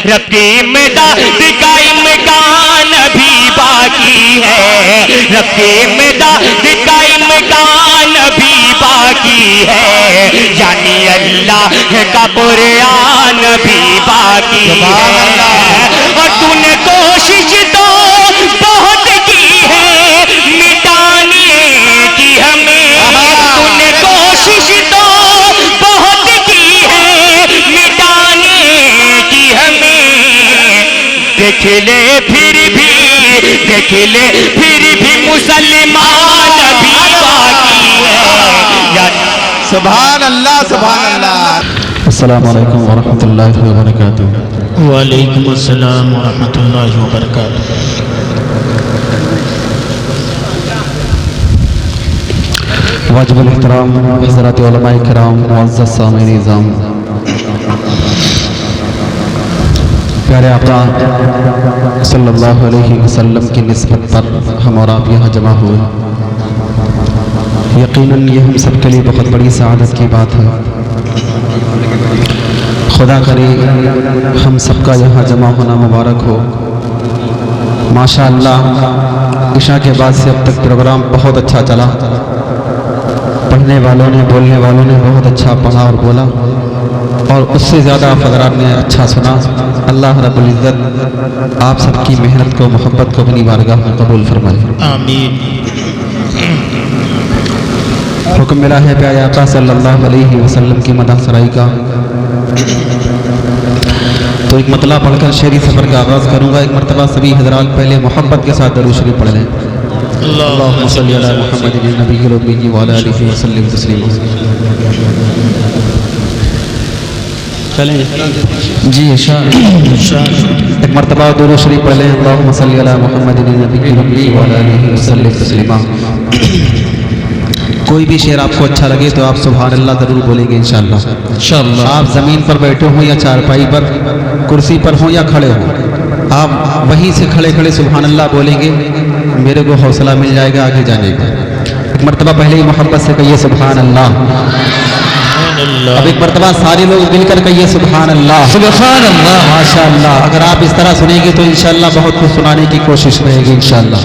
رب کی امداد کا امکان ابھی باقی ہے، رب کی امداد کا امکان ابھی باقی ہے، یعنی اللہ کا قرآن بھی باقی ہے، اور تو نے کوشش تو بہت کی ہے مٹانے کی ہمیں، تو نے کوشش تو بہت کی ہے مٹانے کی ہمیں، دیکھ لے پھر بھی مسلمان بھی باقی ہے، سبحان اللہ سبحان اللہ۔ السلام علیکم ورحمۃ اللہ وبرکاتہ۔ وعلیکم السلام ورحمۃ اللہ وبرکاتہ۔ واجب الاحترام حضرات علماء کرام، معزز سامعین نظام، پیارے آقا صلی اللہ علیہ وسلم کی نسبت پر ہم اور آپ یہاں جمع ہوئے، یقیناً یہ ہم سب کے لیے بہت بڑی سعادت کی بات ہے۔ خدا کرے ہم سب کا یہاں جمع ہونا مبارک ہو۔ ماشاء اللہ عشاء کے بعد سے اب تک پروگرام بہت اچھا چلا، پڑھنے والوں نے بولنے والوں نے بہت اچھا پڑھا اور بولا، اور اس سے زیادہ آپ حضرات نے اچھا سنا۔ اللہ رب العزت آپ سب کی محنت کو، محبت کو اپنی بارگاہ میں قبول فرمائے، آمین۔ حکم ملا ہے پیارے آقا صلی اللہ علیہ وسلم کی مدح سرائی کا، تو ایک مطلع پڑھ کر شعری سفر کا آغاز کروں گا۔ ایک مرتبہ سبھی حضرات پہلے محبت کے ساتھ درود شریف پڑھ لیں۔ اللہم صلی علی محمد النبی الامی وعلی آلہ وسلم تسلیما۔ چلیں جی عشاء ایک مرتبہ درود شریف پڑھ لیں۔ اللہم صلی علی محمد النبی الامی وعلی آلہ وسلم تسلیما۔ کوئی بھی شعر آپ کو اچھا لگے تو آپ سبحان اللہ ضرور بولیں گے انشاءاللہ۔ انشاءاللہ آپ زمین پر بیٹھے ہوں یا چارپائی پر، کرسی پر ہوں یا کھڑے ہوں، آپ وہیں سے کھڑے کھڑے سبحان اللہ بولیں گے، میرے کو حوصلہ مل جائے گا آگے جانے کا۔ ایک مرتبہ پہلے ہی محبت سے کہیے سبحان اللہ۔ اب ایک مرتبہ سارے لوگ مل کر کہیے سبحان اللہ سبحان اللہ۔ ماشاءاللہ اگر آپ اس طرح سنیں گے تو انشاءاللہ بہت کچھ سنانے کی کوشش رہے گی انشاءاللہ۔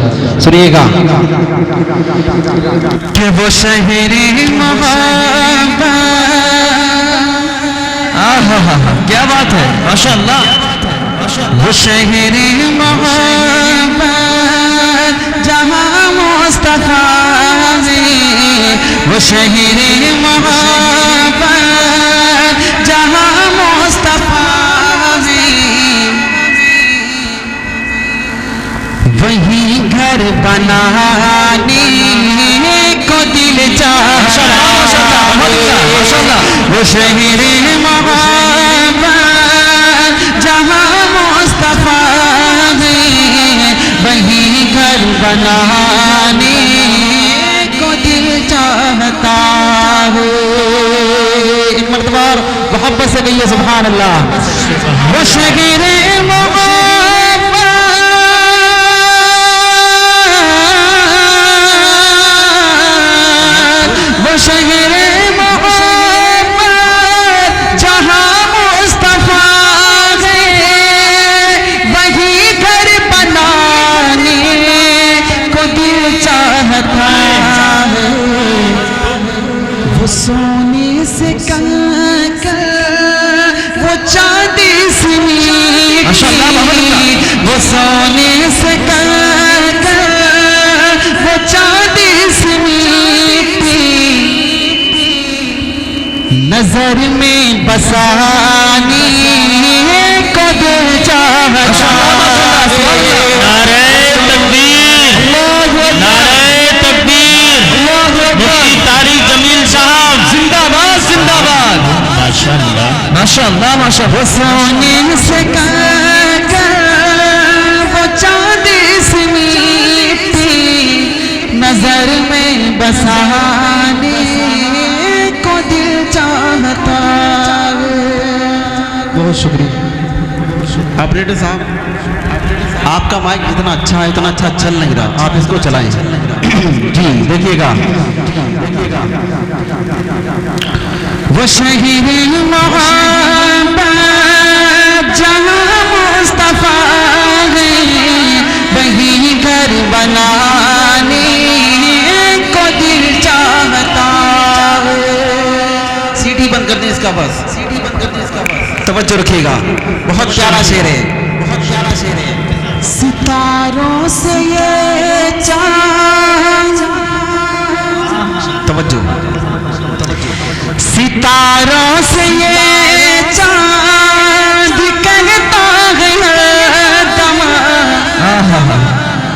سنیے گا کہ وہ شہر محبت، کیا بات ہے ماشاءاللہ، وہ شہر محبت جہاں مصطفیٰ میں، وہ شہر محبت جہاں مصطفیٰ میں، وہی گھر بنانے کو دل چاہتا ہے، وہ شہر محبت جہاں مصطفیٰ میں، وہی گھر بنانے کو دل چاہتا ہے۔ ایک مرتبہ محبت سے کہیے سبحان اللہ۔ وہ شہر محبت، وہ شہر محبت جہاں مصطفیٰ ہے، وہی گھر بنانے کو دل چاہتا ہے، وہ سونے سے کنکر وہ چاندی سے میٹھی، وہ سونے سے کنکر وہ چاندی سے میٹھی، نظر میں بسانے کو دل چاہتا ہے۔ نعرہ تکبیر، نعرہ تکبیر، مفتی طارق جمیل صاحب زندہ باد زندہ باد، ماشاءاللہ ماشاءاللہ ماشاءاللہ۔ وہ سونے سے کنکر وہ چاندی سے میٹھی، نظر میں بسانے کو دل چاہتا ہے۔ بہت شکریہ آپریٹر صاحب، آپ کا مائک اتنا اچھا ہے، اتنا اچھا چل نہیں رہا، آپ اس کو چلائیں جی۔ دیکھیے گا وہ شہر محبت جہاں کا بس توجہ رکھیے گا بہت پیارا شعر ہے بہت پیارا شعر ہے ستاروں سے یہ چاند توجہ ستاروں سے یہ چاند کہتا ہے دم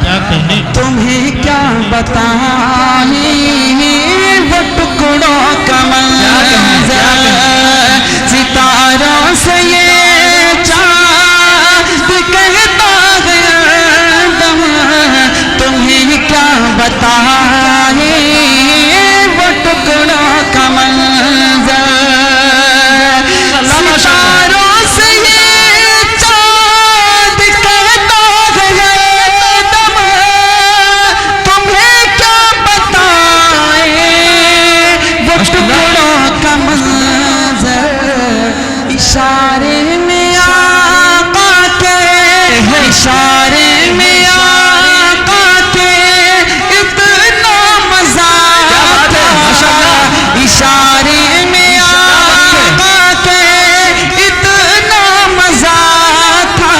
کیا کہنے تمہیں کیا بتائیں وہ ٹکڑوں کا منظر ستاروں سے یہ چاند کہتا ہے دم تمہیں کیا بتائیں وہ ٹکڑوں کا منظر ستاروں سے یہ چاند کہتا ہے دم تمہیں کیا بتائیں وہ ٹکڑوں کا منظر اشارے میں آقا کے اشارے میں آقا کے اتنا مزہ تھا اشارے میں آقا کے اتنا مزہ تھا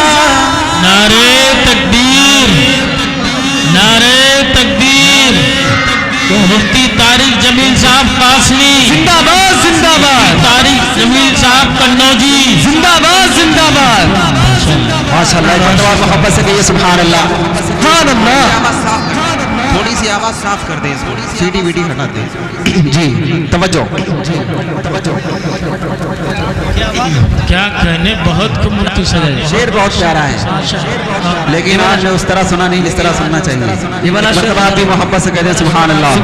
نعرے تکبیر نعرے تکبیر مفتی طارق جمیل صاحب قاسمی زندہ باد زندہ باد طارق جمیل صاحب قنوجی زندہ باد زندہ باد ماشاء اللہ محبت سے کہیے سبحان اللہ سبحان اللہ تھوڑی سی آواز صاف کر دیں سیٹی ویٹی ہٹا دیں جی توجہ کیا کہنے بہت قیمتی سجائے شعر بہت پیارا ہے لیکن آج میں اس طرح سنا نہیں جس طرح سننا چاہیے یہ والا شعر مرتبہ آپ بھی محبت سے کہتے ہیں سبحان اللہ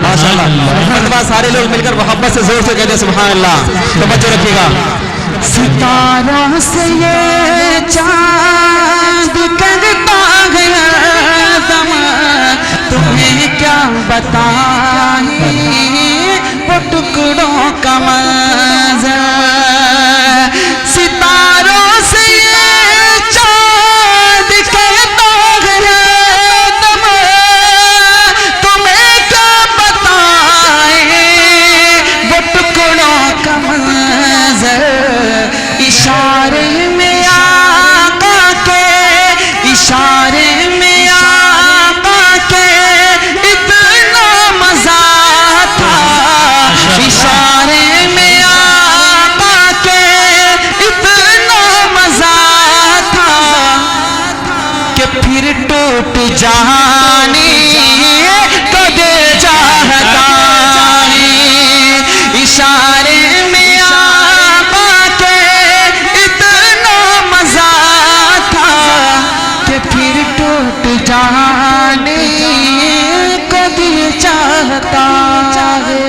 ماشاء اللہ مرتبہ سارے لوگ مل کر محبت سے زور سے کہتے ہیں سبحان اللہ توجہ رکھیے گا ستاروں سے یہ چاند کہتا ہے دم تمہیں کیا بتائیں وہ ٹکڑوں کا منظر ستاروں سے یہ چاند کہتا ہے دم تمہیں کیا بتائیں وہ ٹکڑوں کا منظر اشارے میں آقا کے اشارے میں آقا کے اتنا مزہ تھا اشارے میں آقا کے اتنا مزہ تھا کہ پھر ٹوٹ جانے کو دل چاہتا ہے اشارے میں آقا کے اتنا مزہ تھا کہ پھر ٹوٹ جانے کو دل چاہتا ہے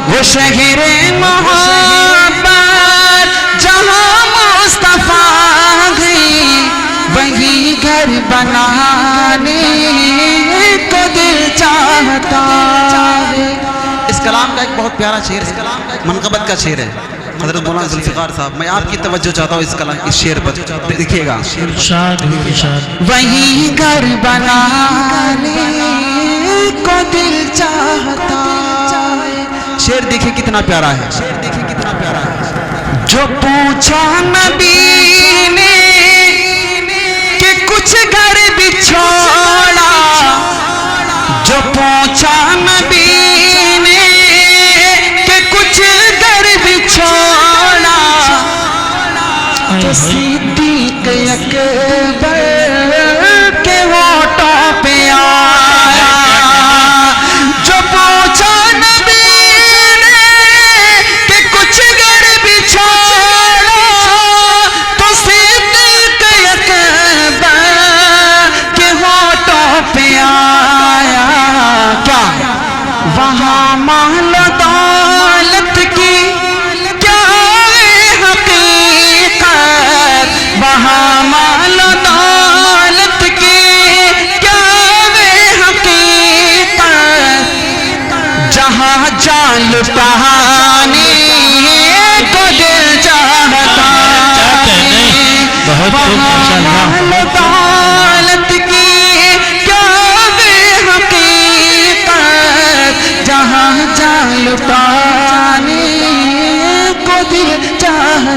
وہ شہر محبت جہاں مصطفیٰ گئی وہی گھر بنانے کو دل چاہتا ہے اس کلام کا ایک بہت پیارا شعر ہے منقبت کا شعر ہے حضرت مولانا ذوالفقار صاحب میں آپ کی توجہ چاہتا ہوں اس کلام اس شعر پر دیکھیے گا ارشاد ارشاد وہی گھر بنانے کو دل چاہتا ہے شعر دیکھیے کتنا پیارا ہے جو پوچھا نبی نے کہ کچھ گھر بھی چھوڑا جو پوچھا نبی نے کہ کچھ گھر بھی چھوڑا تو صدیق اکبر کے ہوٹوں پہ آیا جو پوچھا نبی نے کہ کچھ گھر بھی چھوڑا تو صدیق اکبر کے ہوٹوں پہ آیا کیا وہاں مال دولت کی کیا حقیقت وہاں مال دولت کی کیا حقیقت جہاں جان لٹانے کو دل چاہتا ہے وہاں مال دولت کی کیا حقیقت جہاں جان لٹانے کو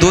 2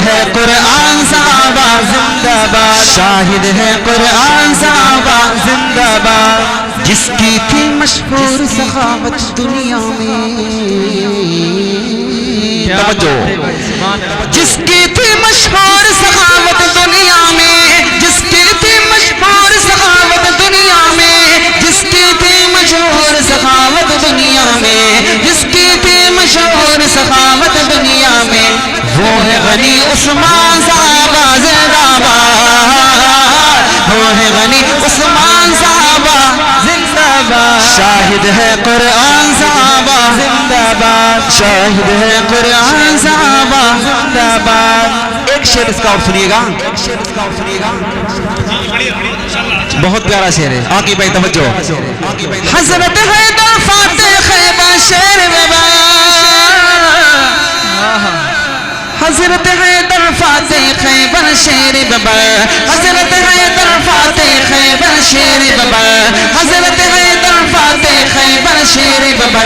ہے قرآن صحابہ زندہ باد شاہد ہے قرآن صحابہ زندہ باد جس کی تھی مشہور سخاوت دنیا میں توجہ جس کی تھی مشہور سخاوت دنیا میں جس کی تھی مشہور سخاوت دنیا میں جس کی تھی مشہور سخاوت دنیا میں جس کی تھی مشہور سخاوت دنیا میں وہ ہے غنی عثمان صحابہ زندہ باد وہ ہے غنی عثمان صحابہ زندہ باد شاہد ہے قرآن صحابہ زندہ باد شاہد ہے قرآن صحابہ زندہ باد ایک شعر اس کا اور سنیے گا بہت پیارا شعر ہے آقی بھائی توجہ حضرت حیدر فاتح خیبر شیر بابا حضرت حیدر فاتح خیبر شیر بابا حضرت حیدر فاتح خیبر شیر بابا حضرت حیدر فاتح خیبر شیر بابا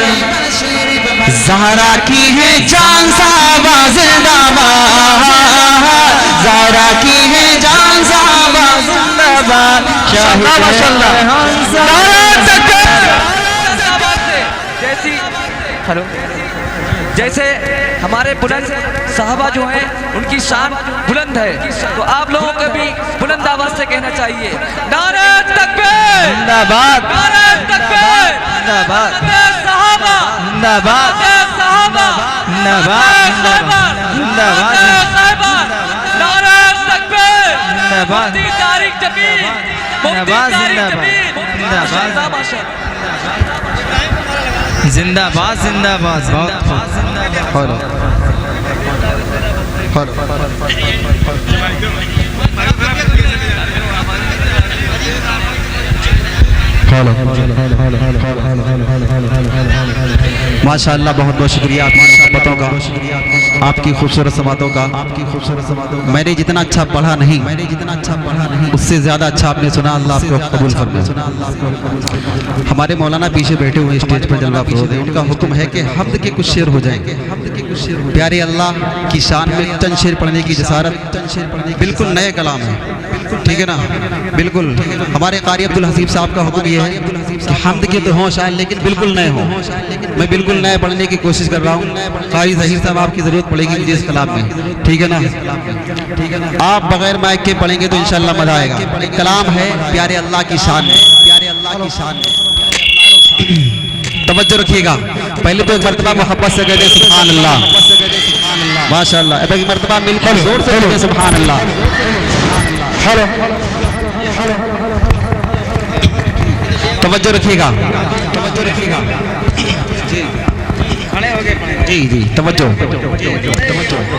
زہرا کی ہے جان صحابہ زندہ باد زہرا کی ہے جان صحابہ زندہ باد جیسے ہمارے بلند صحابہ جو ہیں ان کی شان بلند ہے تو آپ لوگوں کو بھی بلند آواز سے کہنا چاہیے نعرہ تکبیر زندہ باد نعرہ تکبیر زندہ باد صحابہ زندہ باد صحابہ زندہ باد زندہ باد نعرہ تکبیر زندہ باد مفتی طارق جمیل مفتی طارق جمیل زندہ باد زندہ باد بہت ماشاء اللہ بہت بہت شکریہ آپ کی محبتوں کا آپ کی خوبصورت سماعتوں کا میں نے جتنا اچھا پڑھا نہیں اس سے زیادہ اچھا آپ نے سنا اللہ آپ کو قبول فرمائے ہمارے مولانا پیچھے بیٹھے ہوئے اسٹیج پر جلوہ افروز ہیں ان کا حکم ہے کہ حمد کے کچھ شعر ہو جائیں گے پیارے اللہ کی شان میں چند شعر پڑھنے کی جسارت بالکل نئے کلام ہے ٹھیک ہے نا بالکل ہمارے قاری عبدالحسیب صاحب کا حکم یہ ہے کہ حمد کے تو ہوں شاید لیکن بالکل نئے ہوں میں بالکل نئے پڑھنے کی کوشش کر رہا ہوں قاری ظہیر صاحب آپ کی ضرورت پڑے گی مجھے اس کلام میں ٹھیک ہے نا آپ بغیر مائک کے پڑھیں گے تو انشاءاللہ مزہ آئے گا کلام ہے پیارے اللہ کی شان میں توجہ رکھیے گا پہلے تو ایک مرتبہ محبت سے کہتے ہیں سبحان اللہ ماشاءاللہ ایک مرتبہ مل کر زور سے کہتے ہیں سبحان اللہ توجہ رکھیے گا جی جی توجہ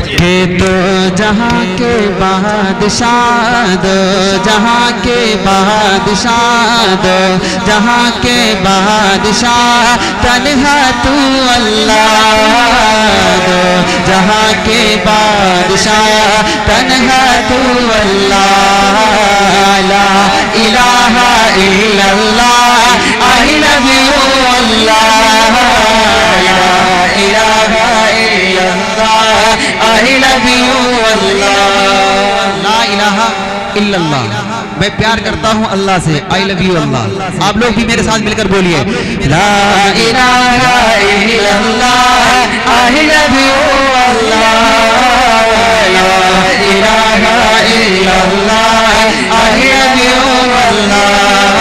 کہ تو جہاں کے بادشاہ دو جہاں کے بادشاہ دو جہاں کے بادشاہ تنہا تو اللہ دو جہاں کے بادشاہ تنہا تو اللہ لا الہ الا اللہ I love you اللہ لا الہ الا اللہ I love you اللہ لا الہ الا اللہ میں پیار کرتا ہوں اللہ سے I love you اللہ آپ لوگ بھی میرے ساتھ مل کر بولیے لا الہ الا اللہ I love you اللہ لا الہ الا اللہ I love you اللہ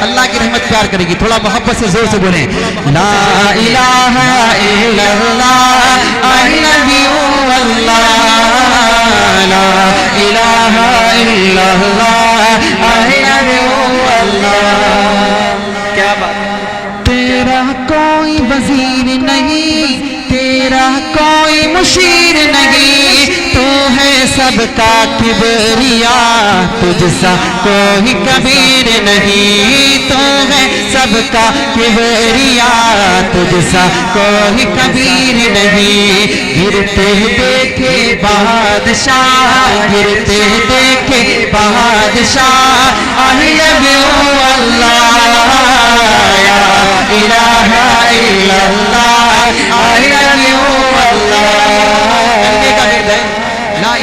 اللہ کی رحمت پیار کرے گی تھوڑا محبت سے زور سے بولیں لا الہ الا اللہ I love you اللہ لا الہ الا اللہ I love you اللہ کیا بات تیرا کوئی وزیر نہیں تیرا کوئی مشیر نہیں تو ہے سب کا کبریا تجھ سا کوئی کبیر نہیں تو ہے سب کا کبریا تجھ سا کوئی کبیر نہیں گرتے دیکھے بادشاہ گرتے دیکھے بادشاہ I love you اللہ یا الہ الا اللہ I love you اللہ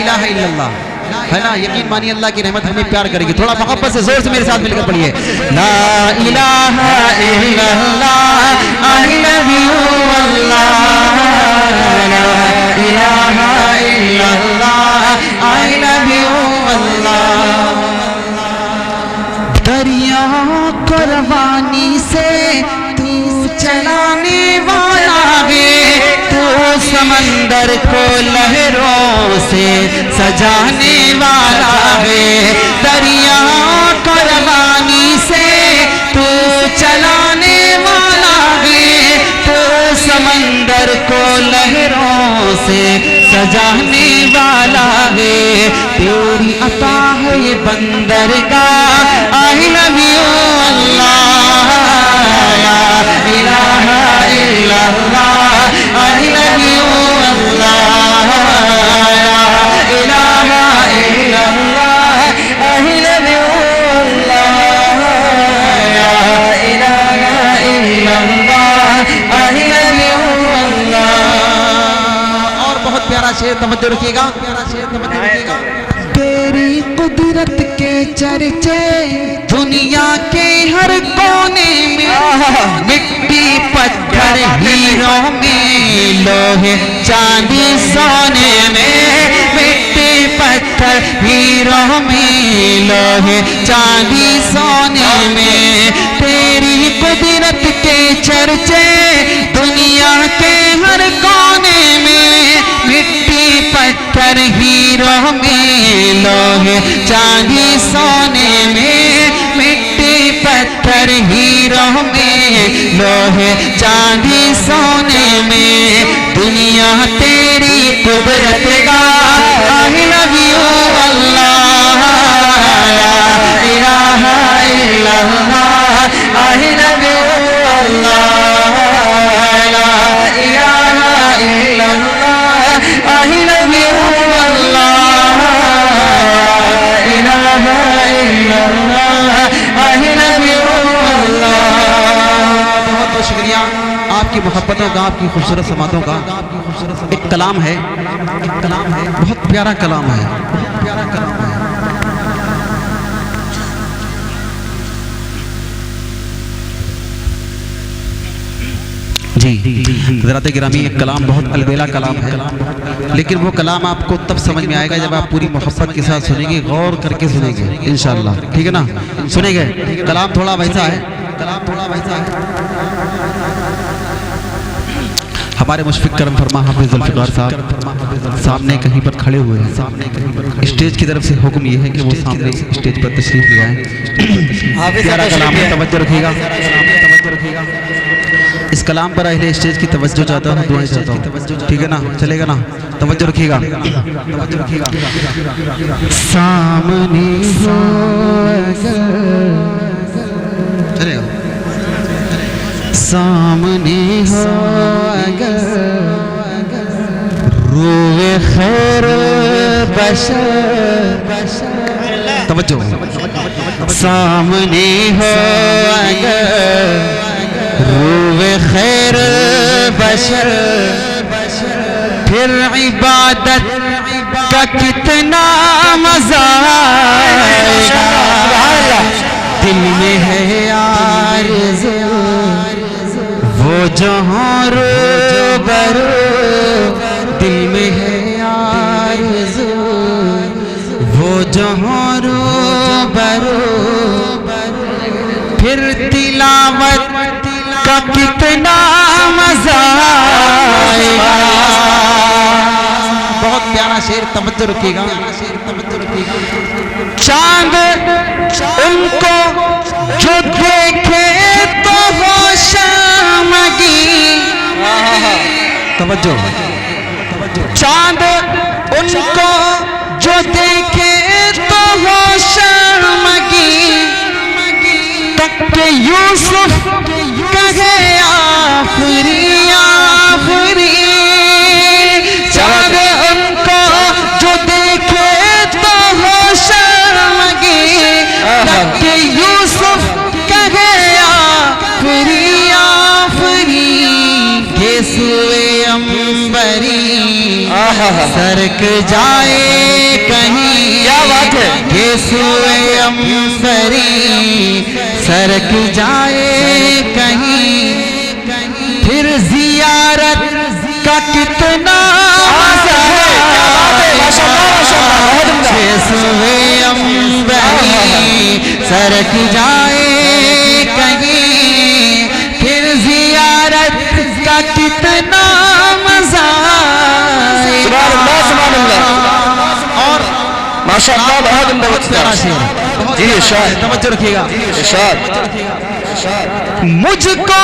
الہ الا اللہ ہے نا. یقین مانی اللہ کی رحمت ہمیں پیار کرے گی. تھوڑا محبت سے زور سے میرے ساتھ مل کر پڑھیے لا الہ الا اللہ I love you اللہ لا الہ الا اللہ I love you اللہ. دریا کو روانی سے تو چلانے والا ہے, تو سمندر کو لہروں سے سجانے والا ہے. دریا کو روانی سے تو چلانے والا ہے, تو سمندر کو لہروں سے سجانے والا ہے. تیری عطا ہے یہ بندرگاہ I love you اللہ لا الہ الا اللہ I love you اللہ لا الہ الا اللہ I love you اللہ لا الہ الا اللہ I love you اللہ. اور بہت پیارا شعر توجہ رکھیے گا. تیری قدرت کے چرچے دنیا کے ہر کونے میں, مٹی پتھر ہیروں میں لوہے چاندی سونے میں, مٹی پتھر ہیروں میں لوہے چاندی سونے میں. تیری قدرت کے چرچے دنیا کے ہر کونے میں, مٹی پتھر ہیروں میں لوہے چاندی سونے میں, مٹی پتھر ہیروں میں لوہے چاندی سونے میں. دنیا تیری قدرت کا I love you اللہ لا الہ الا اللہ I love you اللہ لا الہ الا اللہ I love you اللہ الہ الا اللہ I love you اللہ. بہت بہت شکریہ آپ کی محبتوں کا, آپ کی خوبصورت سماعتوں کا. ایک کلام ہے, بہت پیارا کلام ہے. جی حضرات گرامی, ایک کلام بہت البیلا کلام ہے, لیکن وہ کلام آپ کو تب سمجھ میں آئے گا جب آپ پوری محبت کے ساتھ سنیں گے, غور کر کے سنیں گے انشاءاللہ. ٹھیک ہے نا, سنیں گے. کلام تھوڑا ویسا ہے. ہمارے مشفق کرم فرما حافظ ذوالفقار صاحب سامنے کہیں پر کھڑے ہوئے ہیں. اسٹیج کی طرف سے حکم یہ ہے کہ وہ سامنے اسٹیج پر تشریف لے آئیں. پیارا کلام ہے, توجہ رکھیے گا. اس کلام پر اہل اسٹیج کی توجہ چاہتا ہوں, دعائیں چاہتا ہوں. ٹھیک ہے نا, چلے گا نا, توجہ رکھیے گا. سامنے ہو چلے گا, سامنے ہو اگر روح خیر بشر, توجہ, سامنے ہو اگر روح خیر بشر, پھر عبادت کا کتنا مزہ آئے گا. دل میں ہے آرزو وہ جہاں روبرو, دل میں ہے آرزو وہ جہاں روبرو, پھر تلاوت کا کتنا مزہ آئے گا. بہت پیارا شعر, توجہ رکھیے گا. چاند ان کو جو دیکھے تو ہو شرمگی, توجہ, چاند ان کو جو دیکھے تو ہو شرمگی, تک کہ یوسف کہے آفری آفری. چاند ان کو جو دیکھے تو ہو شرمگی, تک کہ یوسف کہے آفری آفری. گیسوئے امبری سرک جائے کہیں کیا بات ہے کہ سوئے امبری سرک جائے کہیں پھر زیارت کا کتنا مزہ کہ سوئے امبری سرک جائے کہیں پھر زیارت کا کتنا مزہ اور ماشاءاللہ بہت عمدہ جی ارشاد توجہ رکھیے گا ارشاد مجھ کو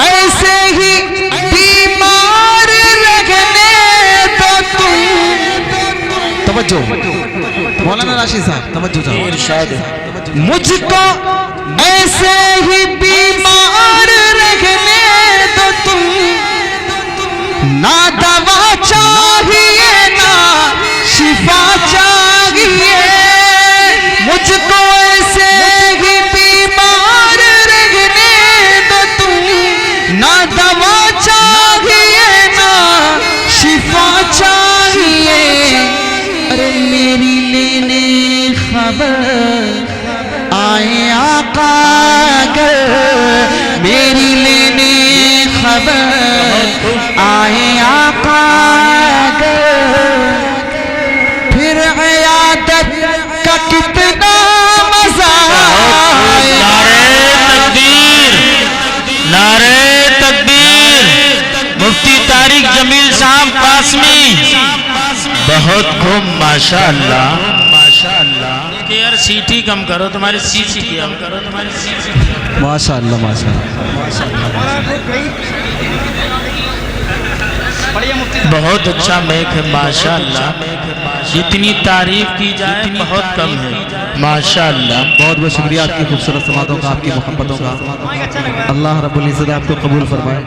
ایسے ہی بیمار رکھنے تو تم توجہ مولانا راشد صاحب توجہ چاہو ارشاد مجھ کو ایسے ہی بیمار رکھنے تو تم نہ دوا چاہیے نہ شفا چاہیے مجھ کو ایسے ہی بیمار رکھنے تو تم نہ دوا چاہیے نہ شفا چاہیے ارے میری لینے خبر آئے آقا گر میری لینے خبر آئے آقا گر پھر عیادت کا کتنا مزہ آئے نعرہ تکبیر مفتی طارق جمیل صاحب قاسمی بہت خوب ماشاءاللہ کہ یار سیٹی کم کرو تمہاری سیٹی کم کرو تمہاری سیٹی ماشاءاللہ بہت اچھا میک ہے ماشاءاللہ جتنی تعریف کی جائے بہت کم ہے ماشاءاللہ بہت بہت شکریہ آپ کی خوبصورت سماعتوں کا آپ کی محبتوں کا اللہ رب العزت آپ کو قبول فرمائے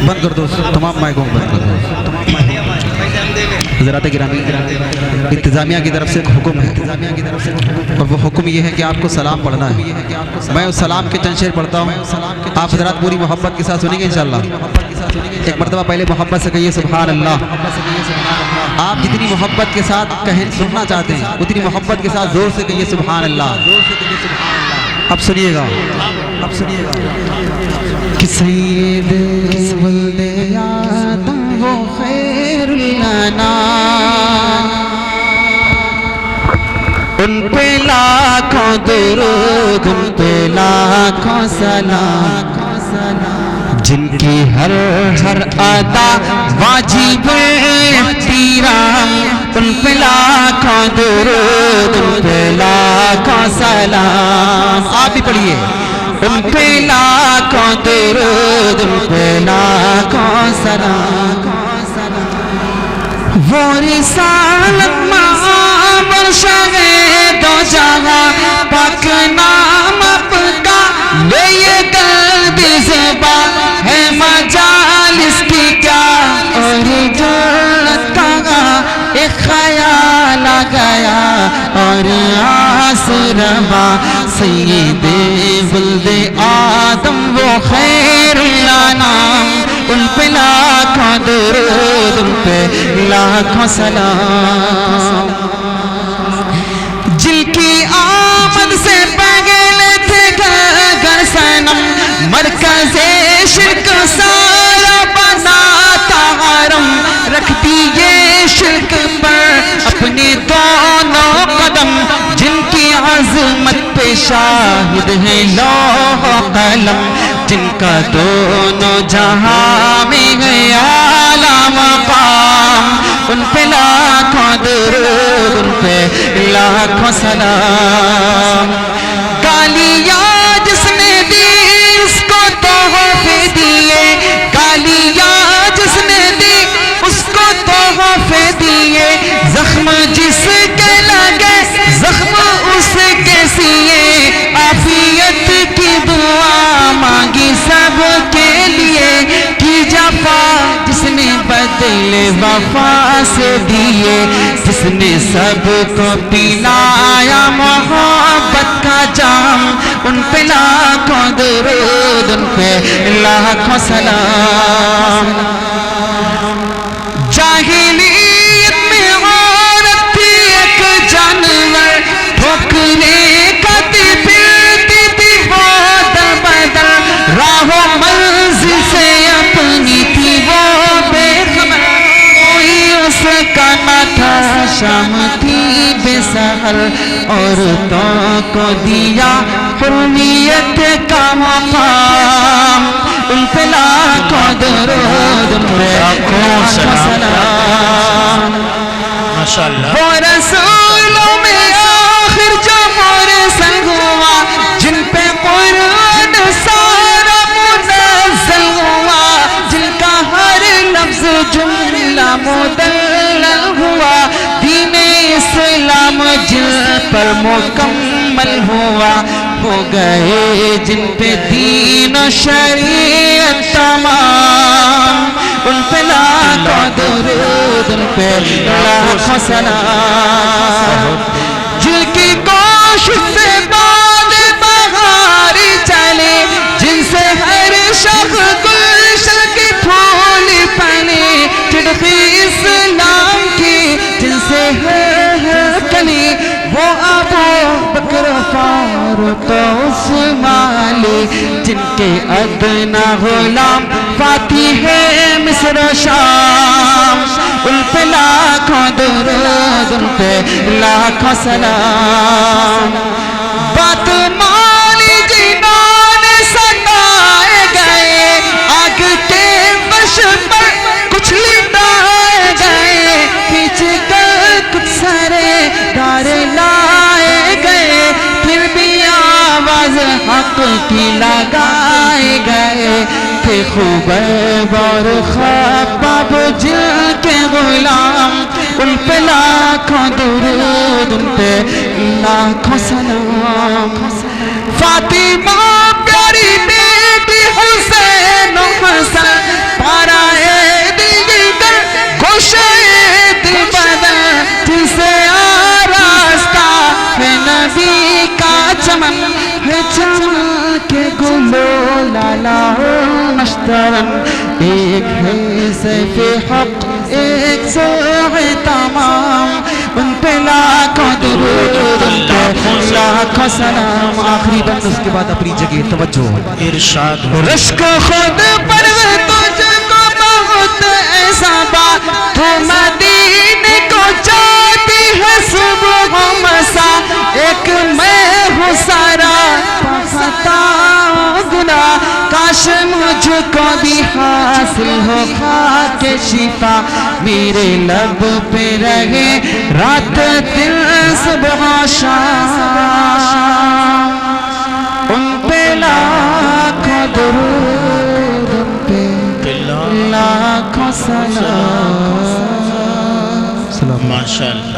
بند کر دو تمام مائکوں کو بند کر دو حضرات گرامی انتظامیہ کی طرف سے ایک حکم ہے اور وہ حکم یہ ہے کہ آپ کو سلام پڑھنا ہے میں اس سلام کے چند شعر پڑھتا ہوں آپ حضرات پوری محبت کے ساتھ سنیں گے انشاءاللہ ایک مرتبہ پہلے محبت سے کہیے سبحان اللہ آپ جتنی محبت کے ساتھ سننا چاہتے ہیں اتنی محبت کے ساتھ زور سے کہیے سبحان اللہ اب سنیے گا کہ سید ولد آدم وہ خیر لنا ان پہ لاکھوں درود ان پہ لاکھوں سلام جن کی ہر ادا واجب احترام ان پہ لاکھوں درود ان پہ لاکھوں سلام آپ بھی پڑھیے ان پہ لاکھوں درود ان پہ لاکھوں سلام وہ رسالت معامر شاہ دو جہاں پاک نام آپ کا لے یہ قلب زبان ہے مجالس کی کیا اور جنت کا ایک خیال آ گیا اور آس روا سید ولد آدم وہ خیر الانام ان پہ لاکھوں درود ان پہ لاکھوں سلام جن کی آمد سے پہلے تھے گھر صنم مرکز شرک سارا بناتا حرم رکھتی یہ شرک پر اپنے دونوں قدم جن کی عظمت پہ شاہد ہے لوح و قلم جن کا دونوں جہاں میں ہے اعلیٰ مقام ان پہ لاکھوں درود ان پہ لاکھوں سلام گالیاں جس نے دی اس کو تحفے دیے گالیاں جس نے دی اس کو تحفے دیے زخم جس کے لگے زخم اس کے سیے عافیت کی دعا مانگی سب کے لیے کی جفا جس نے بدل وفا سے دیے جس نے سب کو پلایا محبت کا جام ان پہ لاکھوں درود ان پہ لاکھوں سلام شام تھی بے سحر عورتوں کو دیا حریت کا مقام ان پہ لاکھوں درود ان پہ لاکھوں سلام ماشاءاللہ وہ رسولوں میں آخر جو مرسل ہوا جن پہ قرآن سارا منزل ہوا جن کا ہر لفظ جملہ مدلل ہوا دین اسلام جن پر مکمل ہوا ہو گئے جن پہ دین و شریعت تمام ان پہ لاکھوں درود ان پہ لاکھوں سلام جن کی کوشش سے باغ بہاری چلے جن سے ہر شخص گلشن کی پھول پنے چڑخی اسلام کی جن سے ہے کلی وہ ابو بکر فاروق عثمان جن کے ادنا غلام فاتح ہے مصر و شام ان پہ لاکھوں درود ان پہ لاکھوں سلام بات مانی جنان سنائے گئے آگ کے بش پر کچھ لٹائے گئے کھینچ کر کچھ سرے دار لائے گئے پھر بھی آواز حق کی لگائے گئے تھے خوبیب اور خباب جن کے غلام ان پہ لاکھوں درود ان پہ لاکھوں سلام فاطمہ پیاری بیٹی حسین و حسن پارائے دیگر گوشے دل بدن جن سے آراستہ ہے نبی کا چمن ہے چمن کے گلو لالا نشترن ایک ہے سیف حق ایک سوء تمام ان پہ لاکھوں درود ان پہ لاکھوں سلام آخری بند اس کے بعد اپنی جگہ توجہ ارشاد رشک خود پر تجھ کو بہت ایسا بات تو مدینے کو جاتی ہے صبح و مسا ایک میں ہوں سارا خطا گناہ کاش مجھ کو بھی حاصل ہو خاک شفا میرے لب پہ رہے رات دن صبح شام ان پہ لاکھوں درود ان پہ لاکھوں سلام ماشاءاللہ